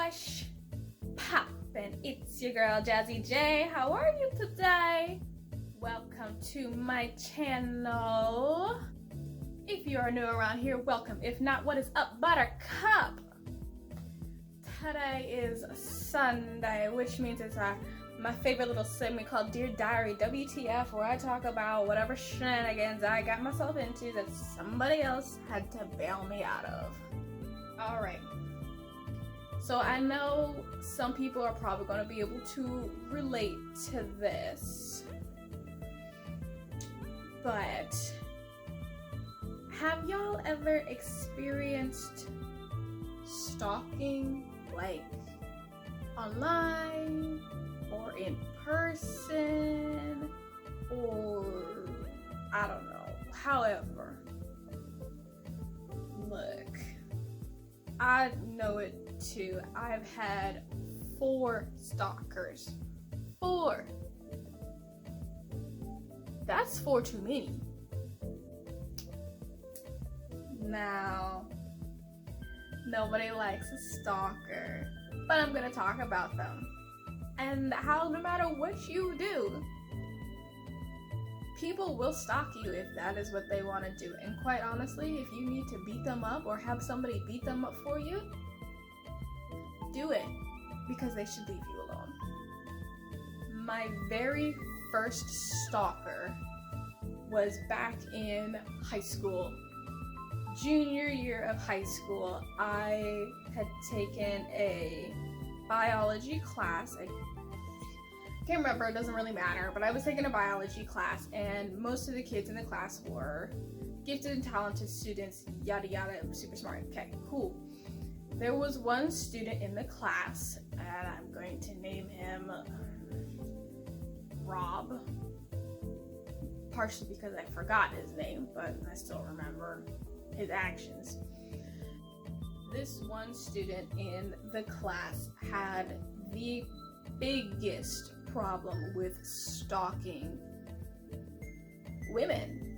What's poppin'? It's your girl Jazzy J. How are you today? Welcome to my channel. If you are new around here, welcome. If not, what is up, Buttercup? Today is Sunday, which means it's my favorite little segment called Dear Diary, WTF, where I talk about whatever shenanigans I got myself into that somebody else had to bail me out of. Alright. So I know some people are probably going to be able to relate to this. But have y'all ever experienced stalking, like online or in person, or I don't know, however? Look, I know it too. I've had 4 stalkers. 4. That's 4 too many. Now, nobody likes a stalker, but I'm gonna talk about them and how no matter what you do, people will stalk you if that is what they want to do. And quite honestly, if you need to beat them up or have somebody beat them up for you, do it, because they should leave you alone. My very first stalker was back in high school. Junior year of high school, I had taken a biology class. I can't remember, it doesn't really matter, but I was taking a biology class, and most of the kids in the class were gifted and talented students, yada yada, super smart. Okay, cool. There was one student in the class, and I'm going to name him Rob, partially because I forgot his name, but I still remember his actions. This one student in the class had the biggest problem with stalking women.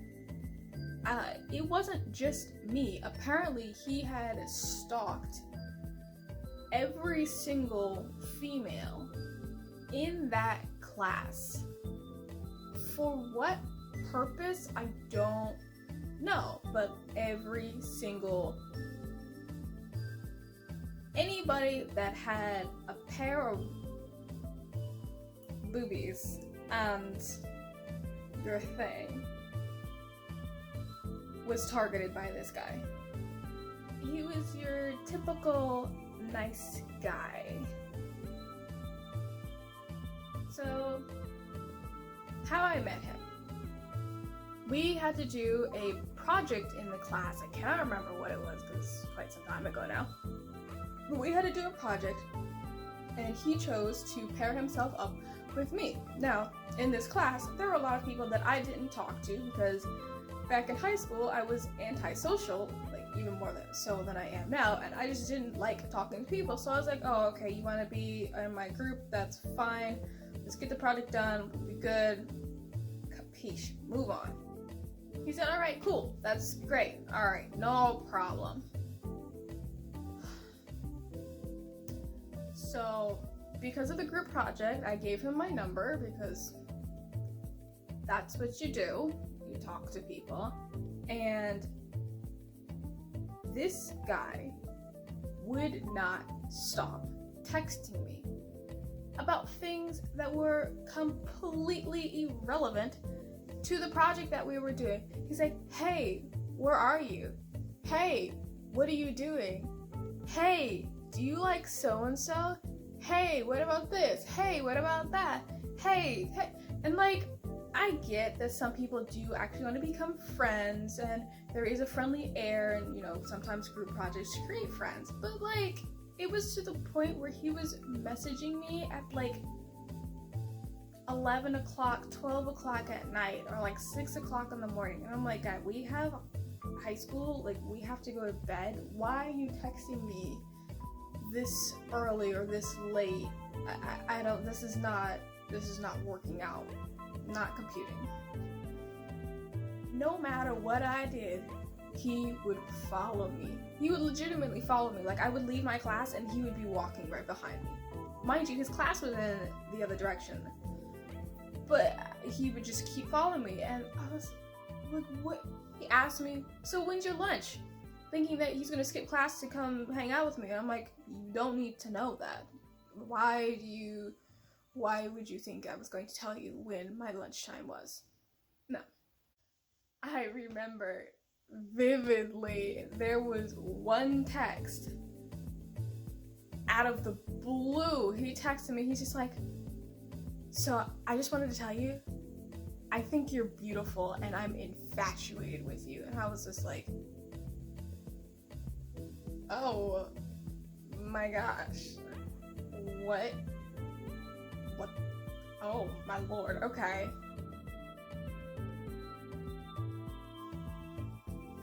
It wasn't just me. Apparently, he had stalked every single female in that class. For what purpose, I don't know, but every single anybody that had a pair of boobies and your thing was targeted by this guy. He was your typical nice guy. So, how I met him. We had to do a project in the class. I cannot remember what it was because it's quite some time ago now. But we had to do a project, and he chose to pair himself up with me. Now, in this class, there were a lot of people that I didn't talk to because back in high school, I was antisocial, like even more than I am now, and I just didn't like talking to people. So I was like, oh, okay, you want to be in my group? That's fine. Let's get the project done. We'll be good. Capiche. Move on. He said, all right, cool. That's great. All right, no problem. So, because of the group project, I gave him my number because that's what you do. You talk to people. And this guy would not stop texting me about things that were completely irrelevant to the project that we were doing. He's like, hey, where are you? Hey, what are you doing? Hey, do you like so-and-so? Hey, what about this? Hey, what about that? Hey. And like, I get that some people do actually want to become friends, and there is a friendly air, and you know, sometimes group projects create friends, but like, it was to the point where he was messaging me at like 11 o'clock, 12 o'clock at night, or like 6 o'clock in the morning. And I'm like, God, we have high school, like we have to go to bed. Why are you texting me this early or this late? I don't, this is not working out, not computing. No matter what I did, he would follow me. He would legitimately follow me. Like, I would leave my class and he would be walking right behind me. Mind you, his class was in the other direction. But he would just keep following me, and I was like, what? He asked me, so when's your lunch? Thinking that he's gonna skip class to come hang out with me. And I'm like, you don't need to know that. Why would you think I was going to tell you when my lunchtime was? No. I remember vividly, there was one text out of the blue. He texted me, he's just like, so I just wanted to tell you, I think you're beautiful and I'm infatuated with you. And I was just like, oh my gosh, what? Oh my lord, okay.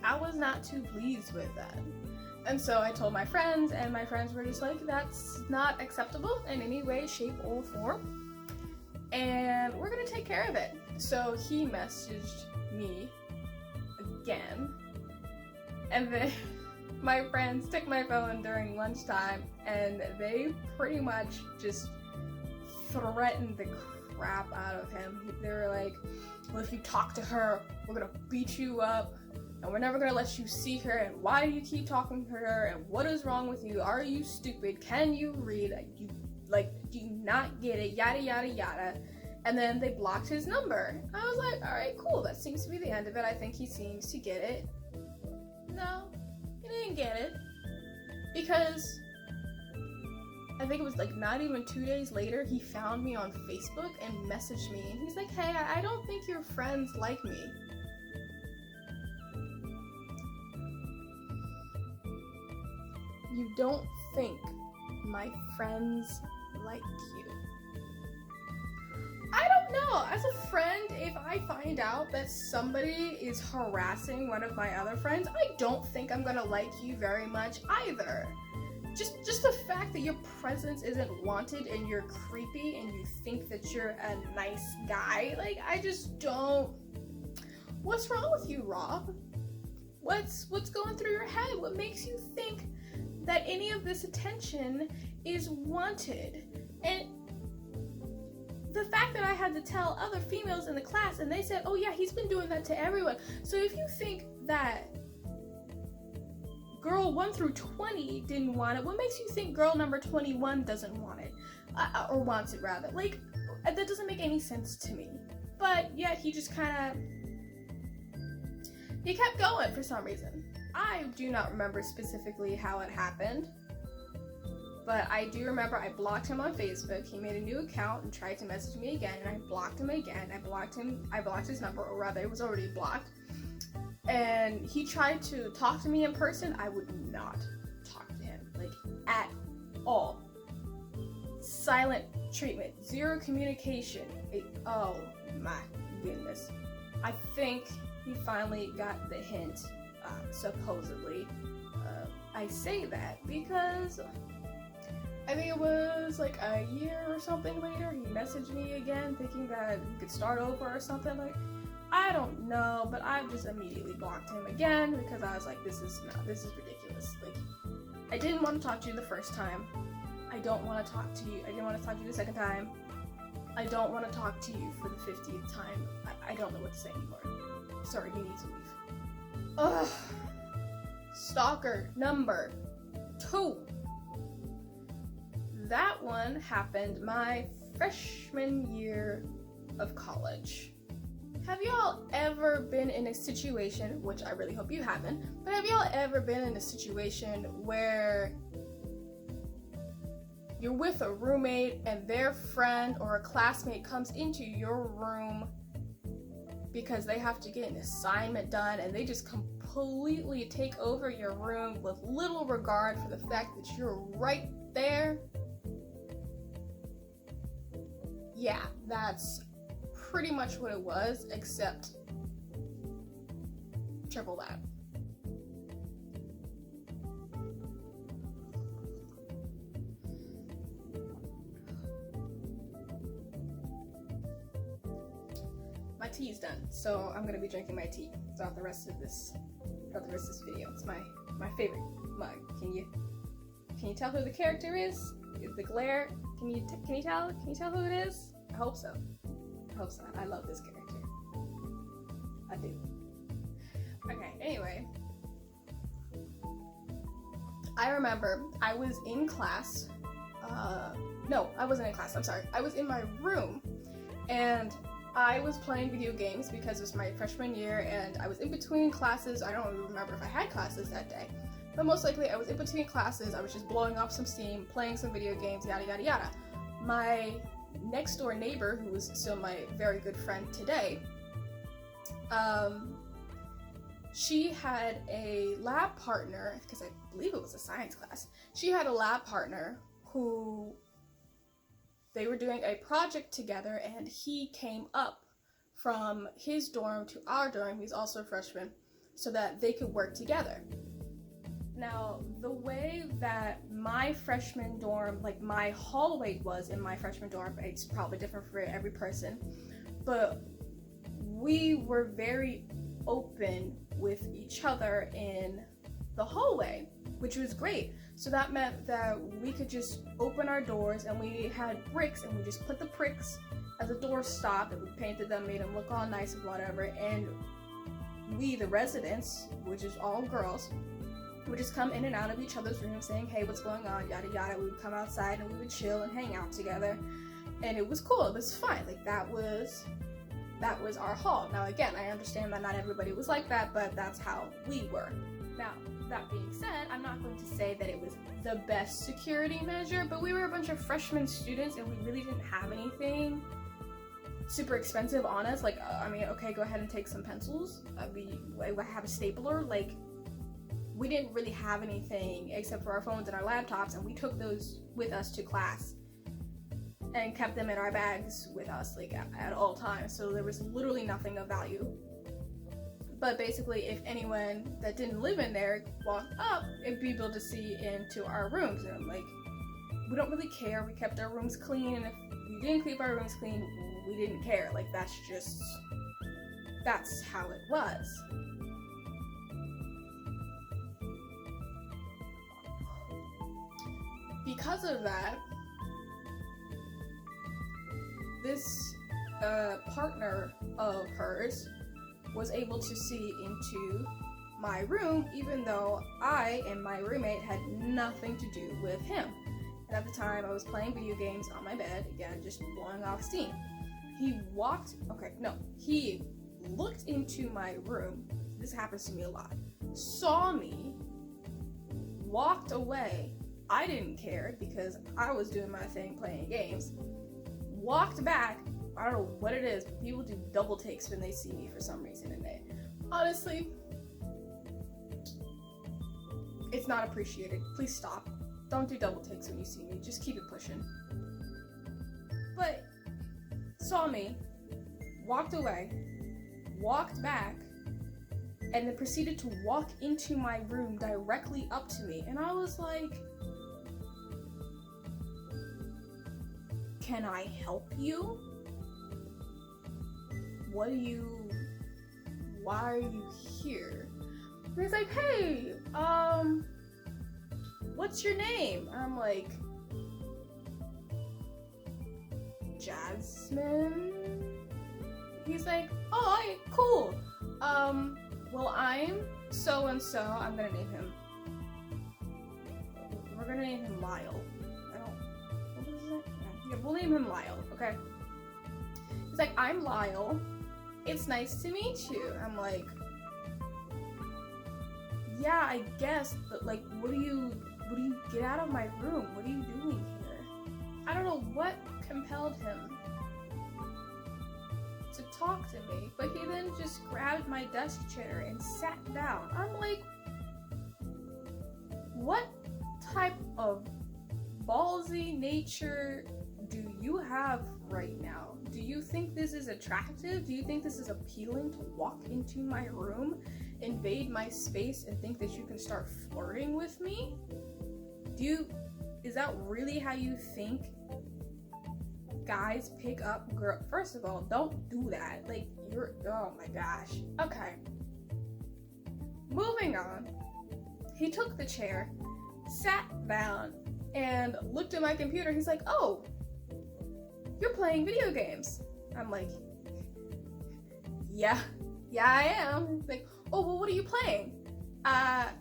I was not too pleased with that. And so I told my friends, and my friends were just like, that's not acceptable in any way, shape, or form. And we're gonna take care of it. So he messaged me again. And then my friends took my phone during lunchtime and they pretty much just threatened the crap out of him. They were like, well, if you talk to her, we're gonna beat you up. And we're never gonna let you see her, and why do you keep talking to her, and what is wrong with you? Are you stupid? Can you read? Do you not get it? Yada yada yada. And then they blocked his number. I was like, alright, cool, that seems to be the end of it. I think he seems to get it. No, he didn't get it. Because I think it was like not even 2 days later, he found me on Facebook and messaged me, and he's like, hey, I don't think your friends like me. You don't think my friends like you? I don't know. As a friend, if I find out that somebody is harassing one of my other friends, I don't think I'm gonna like you very much either. Just the fact that your presence isn't wanted and you're creepy and you think that you're a nice guy, like, I just don't. What's wrong with you, Rob? What's going through your head? What makes you think that any of this attention is wanted? And the fact that I had to tell other females in the class and they said, oh yeah, he's been doing that to everyone. So if you think that girl 1 through 20 didn't want it, what makes you think girl number 21 doesn't want it? Or wants it rather. Like, that doesn't make any sense to me. But yet he just he kept going for some reason. I do not remember specifically how it happened, but I do remember I blocked him on Facebook. He made a new account and tried to message me again, and I blocked him again. I blocked his number, or rather it was already blocked. And he tried to talk to me in person. I would not talk to him, like, at all. Silent treatment, zero communication. Oh my goodness. I think he finally got the hint. Supposedly. I say that because I think it was like a year or something later, he messaged me again thinking that we could start over or something. Like, I don't know, but I just immediately blocked him again because I was like, this is ridiculous. Like, I didn't want to talk to you the first time. I don't want to talk to you. I didn't want to talk to you the second time. I don't want to talk to you for the 50th time. I don't know what to say anymore. Sorry, you need to leave. Ugh. Stalker number 2. That one happened my freshman year of college. Have y'all ever been in a situation, which I really hope you haven't, but have y'all ever been in a situation where you're with a roommate and their friend or a classmate comes into your room because they have to get an assignment done and they just completely take over your room with little regard for the fact that you're right there? Yeah, that's pretty much what it was, except triple that. My tea is done, so I'm gonna be drinking my tea throughout the rest of the rest of this video. It's my favorite mug. Can you tell who the character is? The glare. Can you tell? Can you tell who it is? I hope so. I love this character. I do. Okay. Anyway, I remember I was in class. No, I wasn't in class. I'm sorry. I was in my room, and I was playing video games because it was my freshman year, and I was in between classes. I don't even remember if I had classes that day, but most likely I was in between classes. I was just blowing off some steam, playing some video games, yada yada yada. My next door neighbor, who was still my very good friend today, she had a lab partner, because I believe it was a science class. She had a lab partner who they were doing a project together, and he came up from his dorm to our dorm, he's also a freshman, so that they could work together. Now, the way that my freshman dorm, like my hallway was in my freshman dorm, it's probably different for every person, but we were very open with each other in the hallway, which was great. So that meant that we could just open our doors, and we had bricks, and we just put the bricks as a doorstop, and we painted them, made them look all nice and whatever, and we, the residents, which is all girls, would just come in and out of each other's rooms saying, hey, what's going on, yada yada. We would come outside and we would chill and hang out together, and it was cool, it was fun. Like, that was our hall. Now again, I understand that not everybody was like that, but that's how we were. Now, that being said, I'm not going to say that it was the best security measure, but we were a bunch of freshman students, and we really didn't have anything super expensive on us. Like, I mean, okay, go ahead and take some pencils. We have a stapler. Like, we didn't really have anything except for our phones and our laptops, and we took those with us to class and kept them in our bags with us, like, at all times. So there was literally nothing of value. But basically, if anyone that didn't live in there walked up, it'd be able to see into our rooms. And I'm like, we don't really care. We kept our rooms clean, and if we didn't keep our rooms clean, we didn't care. Like, that's how it was. Because of that, this partner of hers was able to see into my room, even though I and my roommate had nothing to do with him. And at the time, I was playing video games on my bed, again, just blowing off steam. He looked into my room, this happens to me a lot, saw me, walked away. I didn't care because I was doing my thing playing games, walked back. I don't know what it is, but people do double takes when they see me for some reason, and honestly, it's not appreciated. Please stop. Don't do double takes when you see me. Just keep it pushing. But saw me, walked away, walked back, and then proceeded to walk into my room directly up to me. And I was like, can I help you? Why are you here? And he's like, hey, what's your name? And I'm like, Jasmine? He's like, oh, alright, cool. Well, I'm so-and-so. I'm gonna name him. We're gonna name him Lyle. What is that? Yeah, we'll name him Lyle, okay? He's like, I'm Lyle. It's nice to meet you. I'm like, yeah, I guess, but like, what do you get out of my room? What are you doing here? I don't know what compelled him to talk to me, but he then just grabbed my desk chair and sat down. I'm like, what type of ballsy nature do you have right now? Do you think this is attractive? Do you think this is appealing to walk into my room, invade my space, and think that you can start flirting with me? Is that really how you think guys pick up girls? First of all, don't do that. Like, oh my gosh. Okay. Moving on, he took the chair, sat down, and looked at my computer. He's like, oh, you're playing video games. I'm like, yeah, I am. He's like, oh, well, what are you playing? I'm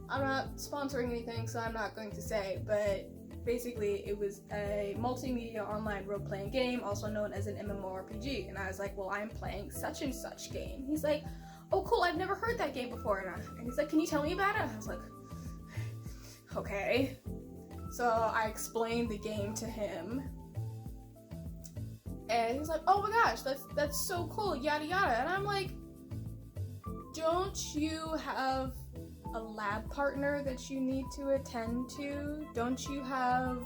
not sponsoring anything, so I'm not going to say, but basically it was a multimedia online role-playing game, also known as an MMORPG, and I was like, well, I'm playing such and such game. He's like, oh, cool, I've never heard that game before, and he's like, can you tell me about it? And I was like, okay. So I explained the game to him, and he's like, oh my gosh, that's so cool, yada yada, and I'm like, don't you have a lab partner that you need to attend to? Don't you have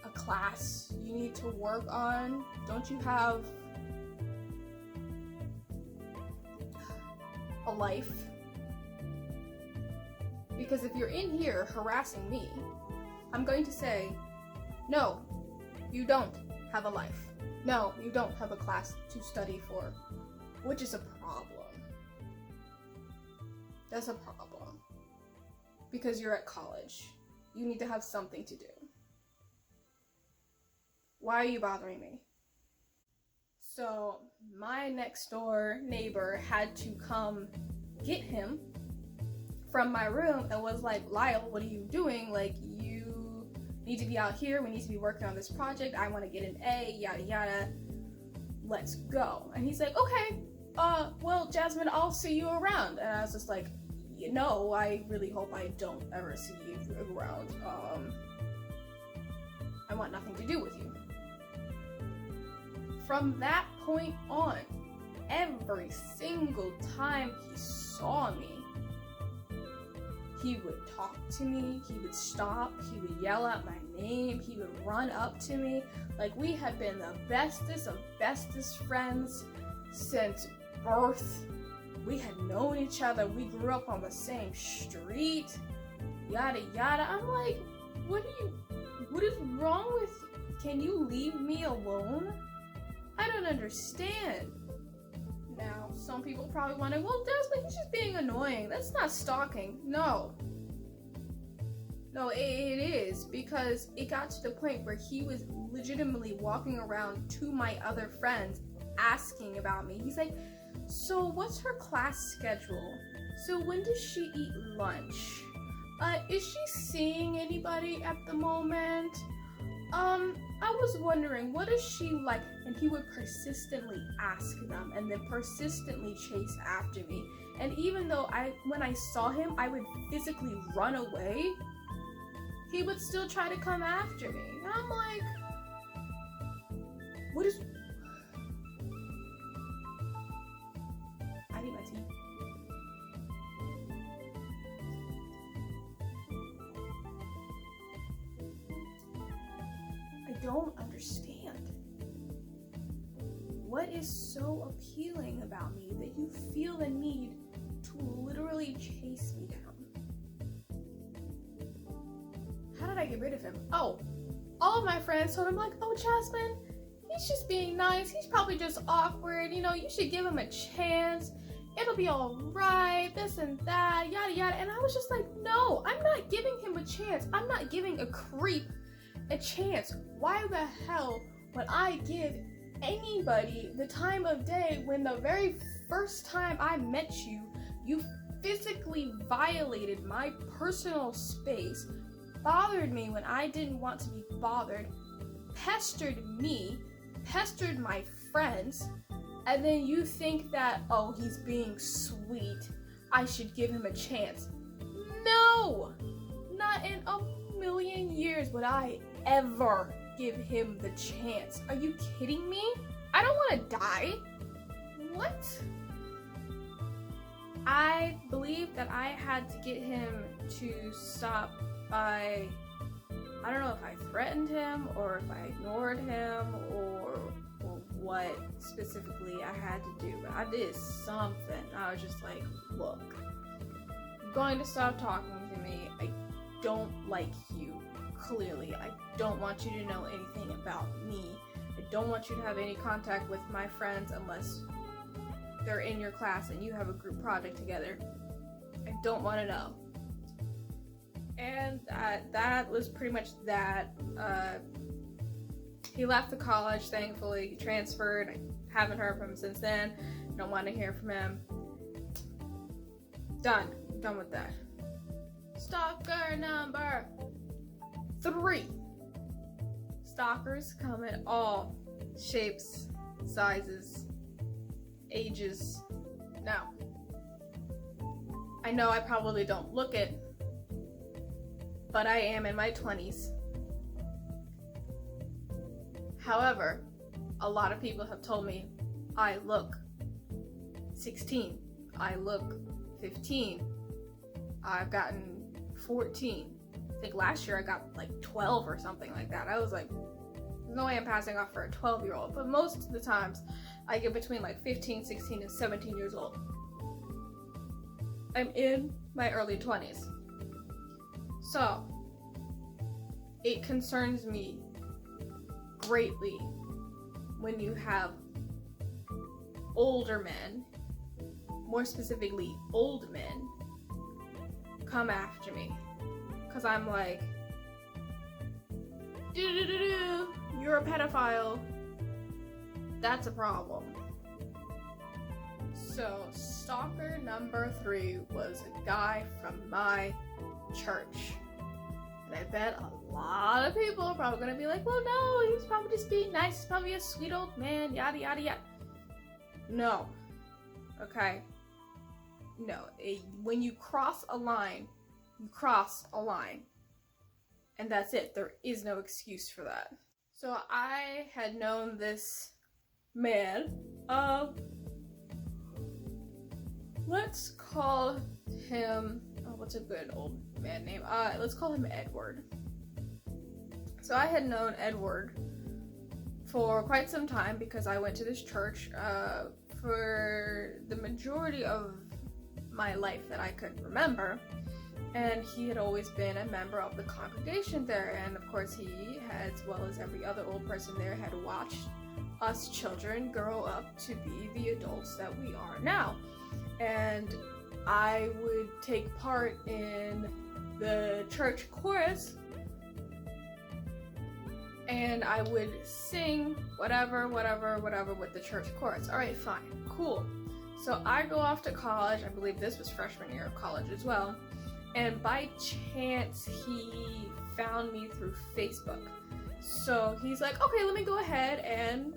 a class you need to work on? Don't you have a life? Because if you're in here harassing me, I'm going to say, no, you don't have a life. No, you don't have a class to study for, which is a problem. That's a problem. Because you're at college. You need to have something to do. Why are you bothering me? So my next door neighbor had to come get him from my room and was like, Lyle, what are you doing? Like, you need to be out here. We need to be working on this project. I want to get an A, yada yada. Let's go. And he's like, okay, well, Jasmine, I'll see you around. And I was just like, you know, I really hope I don't ever see you around. I want nothing to do with you. From that point on, every single time he saw me, he would talk to me, he would stop, he would yell out my name, he would run up to me. Like, we had been the bestest of bestest friends since birth. We had known each other, we grew up on the same street, yada yada. I'm like, what is wrong with you? Can you leave me alone? I don't understand. Now, some people probably wonder, well, Desmond, he's just being annoying. That's not stalking. No, it is, because it got to the point where he was legitimately walking around to my other friends asking about me. He's like, so what's her class schedule? So when does she eat lunch? Is she seeing anybody at the moment? I was wondering, what is she like? And he would persistently ask them and then persistently chase after me. And even though when I saw him, I would physically run away, he would still try to come after me. And I'm like, what is... I need my tea. I don't understand. What is so appealing about me that you feel the need to literally chase me down? How did I get rid of him? Oh, all of my friends told him, like, oh, Jasmine, he's just being nice. He's probably just awkward. You know, you should give him a chance. It'll be all right, this and that, yada yada. And I was just like, no, I'm not giving him a chance. I'm not giving a creep a chance. Why the hell would I give anybody the time of day when the very first time I met you, you physically violated my personal space, bothered me when I didn't want to be bothered, pestered me, pestered my friends, and then you think that, oh, he's being sweet, I should give him a chance. No! Not in a million years would I ever give him the chance. Are you kidding me? I don't want to die. What? I believe that I had to get him to stop by, I don't know if I threatened him or if I ignored him or what specifically I had to do, but I did something. I was just like, look, you're going to stop talking to me. I don't like you, clearly. I don't want you to know anything about me. I don't want you to have any contact with my friends unless they're in your class and you have a group project together. I don't want to know. And that was pretty much that. He left the college, thankfully. He transferred. I haven't heard from him since then. Don't want to hear from him. Done with that. Stalker number 3. Stalkers come in all shapes, sizes, ages. Now, I know I probably don't look it, but I am in my 20s. However, a lot of people have told me I look 16, I look 15, I've gotten 14. I think last year I got like 12 or something like that. I was like, there's no way I'm passing off for a 12-year-old, but most of the times I get between like 15, 16, and 17 years old. I'm in my early 20s. So, it concerns me greatly when you have older men, more specifically old men, come after me. Cause I'm like, you're a pedophile. That's a problem. So, stalker number 3 was a guy from my church. And I bet a lot of people are probably gonna be like, well, no, he's probably just being nice. He's probably a sweet old man, yada, yada, yada. No. Okay? No. When you cross a line, you cross a line. And that's it. There is no excuse for that. So I had known this man, let's call him, what's a good old man name? Let's call him Edward. So I had known Edward for quite some time because I went to this church for the majority of my life that I could remember. And he had always been a member of the congregation there. And of course he, as well as every other old person there, had watched us children grow up to be the adults that we are now. And I would take part in the church chorus, and I would sing whatever with the church chorus. Alright, fine, cool. So I go off to college. I believe this was freshman year of college as well. And by chance, he found me through Facebook. So he's like, okay, let me go ahead and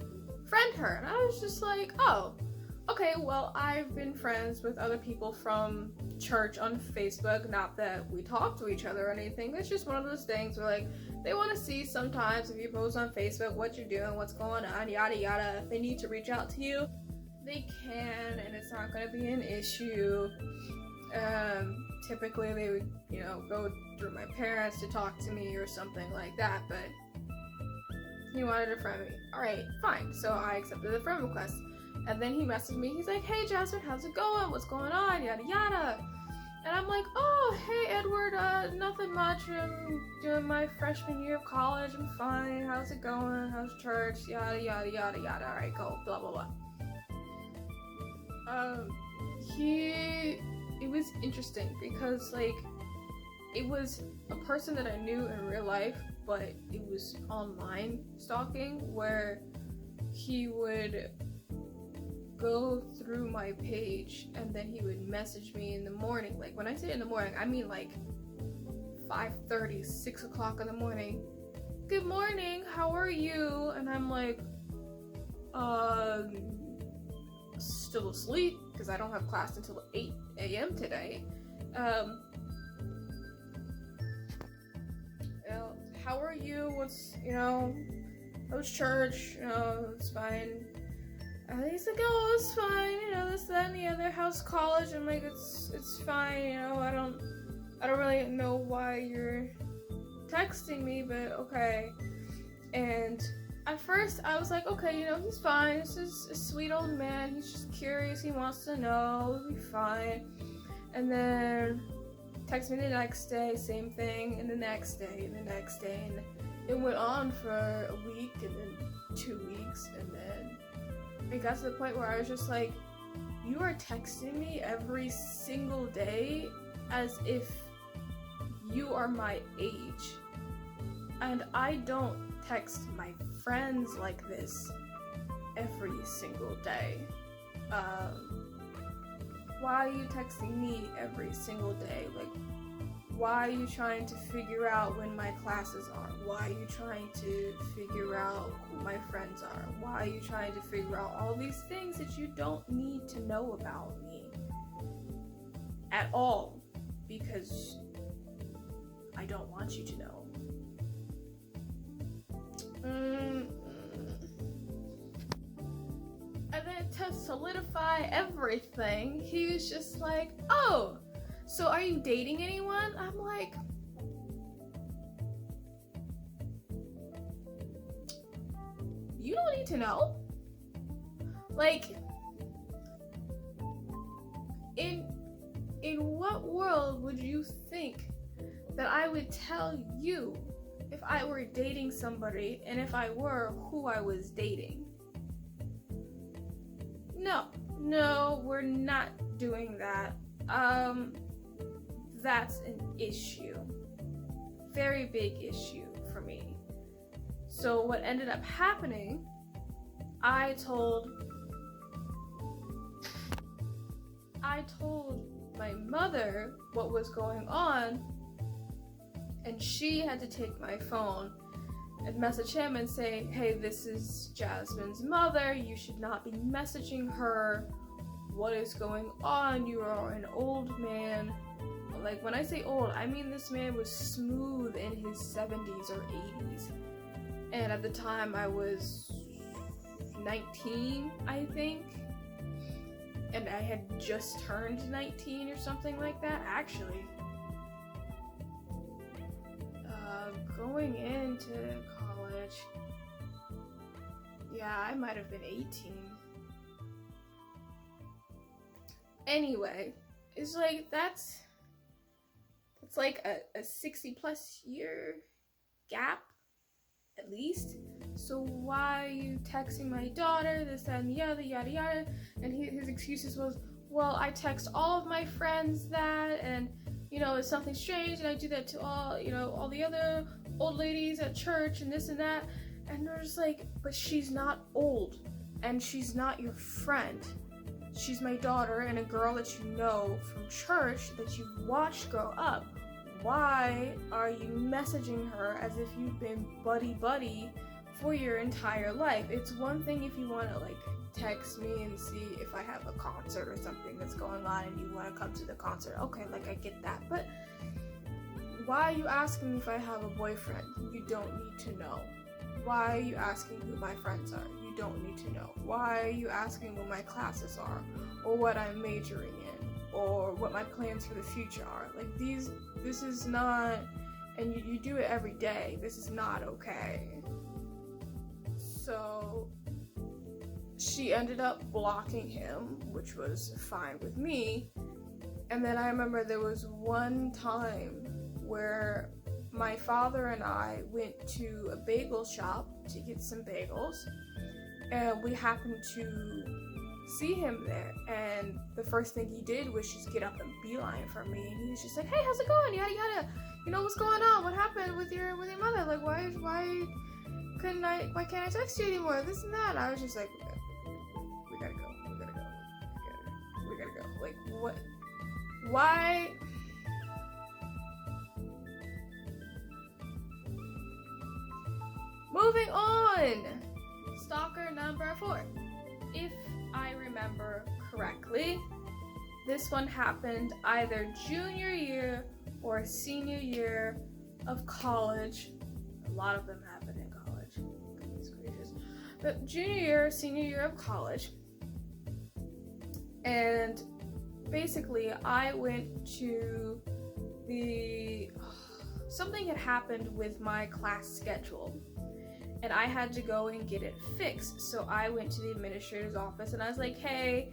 friend her. And I was just like, oh, okay, well, I've been friends with other people from church on Facebook. Not that we talk to each other or anything. It's just one of those things where, like, they want to see sometimes if you post on Facebook what you're doing, what's going on, yada, yada. If they need to reach out to you, they can, and it's not going to be an issue. Typically they would, go through my parents to talk to me or something like that, but he wanted to friend me. Alright, fine. So I accepted the friend request. And then he messaged me. He's like, hey, Jasmine, how's it going? What's going on? Yada, yada. And I'm like, oh, hey, Edward, nothing much. I'm doing my freshman year of college. I'm fine. How's it going? How's church? Yada, yada, yada, yada. Alright, go. Blah, blah, blah. It was interesting because, like, it was a person that I knew in real life, but it was online stalking where he would go through my page and then he would message me in the morning. Like, when I say in the morning, I mean like 5:30, 6 o'clock in the morning. Good morning, how are you? And I'm like, still asleep because I don't have class until 8 a.m. today. How are you? What's, how's church? It's fine. He's like, oh, it's fine, this, that, and the other. How's college? I'm like, it's fine, I don't really know why you're texting me, but okay. And at first, I was like, okay, he's fine. This is a sweet old man. He's just curious. He wants to know. He'll be fine. And then text me the next day, same thing, and the next day, and the next day. And it went on for a week, and then 2 weeks, and then it got to the point where I was just like, you are texting me every single day as if you are my age. And I don't text my friends like this every single day. Why are you texting me every single day? Like, why are you trying to figure out when my classes are? Why are you trying to figure out who my friends are? Why are you trying to figure out all these things that you don't need to know about me at all? Because I don't want you to know. And then to solidify everything, he was just like, oh, so are you dating anyone? I'm like, you don't need to know. Like, in what world would you think that I would tell you if I were dating somebody, and if I were, who I was dating? No, we're not doing that. That's an issue. Very big issue for me. So what ended up happening, I told my mother what was going on, and she had to take my phone and message him and say, hey, this is Jasmine's mother, you should not be messaging her. What is going on? You are an old man. Like, when I say old, I mean this man was smooth in his 70s or 80s. And at the time I was 19, I think. And I had just turned 19 or something like that, actually. Going into college, yeah, I might have been 18. Anyway, it's like, that's like a 60 plus year gap, at least. So why are you texting my daughter, this, that, and the other, yada yada? And his excuses was, well, I text all of my friends that, and you know, it's something strange, and I do that to all, you know, all the other old ladies at church and this and that. And they're just like, but she's not old, and she's not your friend. She's my daughter and a girl that you know from church that you've watched grow up. Why are you messaging her as if you've been buddy for your entire life? It's one thing if you want to like text me and see if I have a concert or something that's going on and you want to come to the concert. Okay, like, I get that. But why are you asking me if I have a boyfriend? You don't need to know. Why are you asking who my friends are? You don't need to know. Why are you asking what my classes are, or what I'm majoring in, or what my plans for the future are? Like, this is not, and you do it every day. This is not okay. So she ended up blocking him, which was fine with me. And then I remember there was one time where my father and I went to a bagel shop to get some bagels, and we happened to see him there, and the first thing he did was just get up and beeline for me, and he was just like, hey, how's it going, yada yada, you know, what's going on, what happened with your mother, like, why can't I text you anymore, this and that. I was just like, we gotta go, like, what, why? Moving on, stalker number 4. If I remember correctly, this one happened either junior year or senior year of college. A lot of them happened in college. Goodness gracious. But junior year, senior year of college. And basically, I went to something had happened with my class schedule, and I had to go and get it fixed. So I went to the administrator's office and I was like, hey,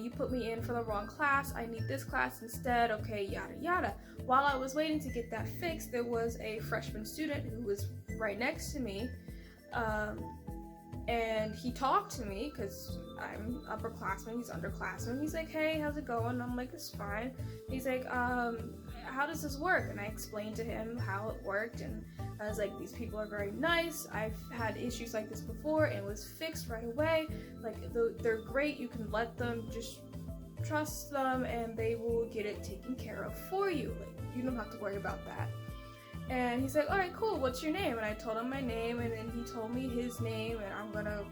you put me in for the wrong class. I need this class instead. Okay, yada yada. While I was waiting to get that fixed, there was a freshman student who was right next to me. And he talked to me because I'm upperclassman, he's underclassman. He's like, hey, how's it going? I'm like, it's fine. He's like, how does this work? And I explained to him how it worked, and I was like, these people are very nice. I've had issues like this before, and it was fixed right away. Like, they're great. You can let them, just trust them, and they will get it taken care of for you. Like, you don't have to worry about that. And he's like, all right, cool, what's your name? And I told him my name, and then he told me his name, and I'm gonna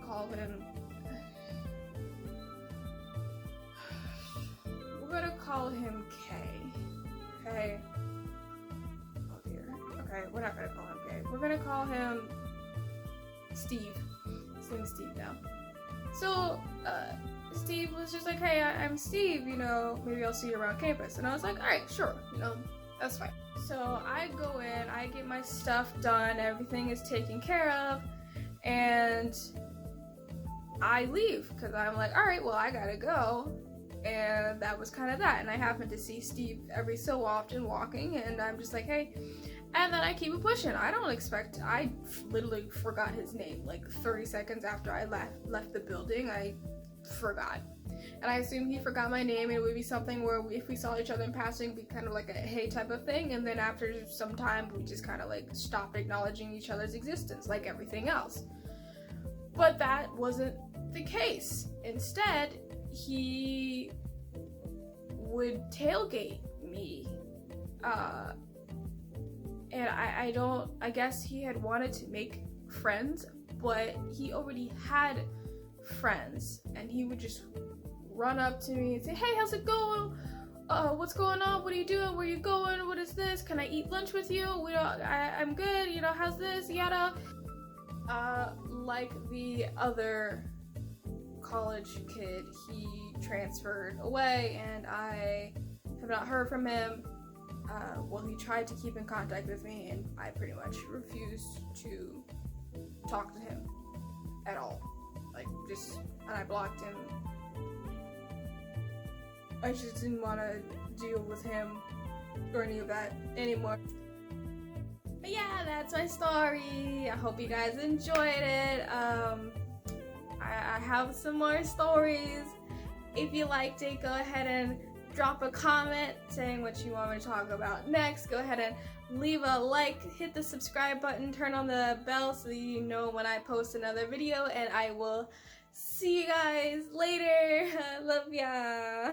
call him, we're gonna call him K. Okay? Oh dear. Okay, we're not gonna call him K. We're gonna call him Steve. His name's Steve now. So, Steve was just like, hey, I'm Steve, you know, maybe I'll see you around campus. And I was like, all right, sure, you know, that's fine. So I go in, I get my stuff done, everything is taken care of, and I leave because I'm like, all right, well, I gotta go. And that was kind of that. And I happen to see Steve every so often walking, and I'm just like, hey. And then I keep it pushing. I literally forgot his name. Like 30 seconds after I left the building, I forgot. And I assume he forgot my name, and it would be something where if we saw each other in passing, it'd be kind of like a hey type of thing. And then after some time, we just kind of like stopped acknowledging each other's existence, like everything else. But that wasn't the case. Instead, he would tailgate me. And I guess he had wanted to make friends, but he already had friends, and he would just run up to me and say, hey, how's it going? What's going on? What are you doing? Where are you going? What is this? Can I eat lunch with you? I'm good, you know, how's this? Yada. Like the other college kid, he transferred away, and I have not heard from him. Well, he tried to keep in contact with me, and I pretty much refused to talk to him at all. Like, and I blocked him. I just didn't want to deal with him or any of that anymore. But yeah, that's my story. I hope you guys enjoyed it. I have some more stories. If you liked it, go ahead and drop a comment saying what you want me to talk about next. Go ahead and leave a like, hit the subscribe button, turn on the bell so you know when I post another video, and I will see you guys later. Love ya.